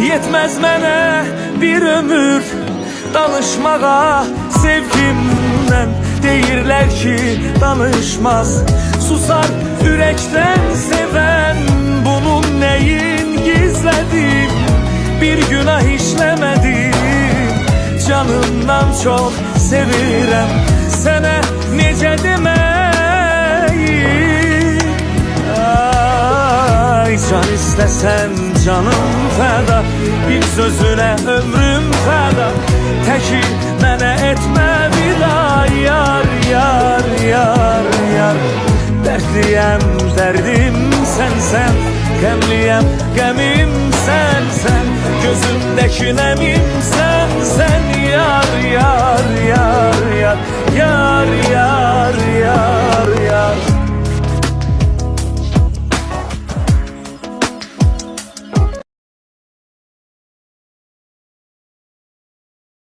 Yetmez mənə bir ömür danışmağa sevgimdən. Deyirlər ki danışmaz, susar ürəkdən sevən. Bunun nəyin gizlədim, bir günah işləmədim. Canımdan çox sevirəm, sənə necə deməyim. Ay can istəsən canım fəda, bir sözünə ömrüm fəda. Təki mənə etmə vida, yar, yar, yar, yar. Dərdliyəm, dərdim sənsən, qəmliyəm, qəmim sənsən. Gözümdəki nəmim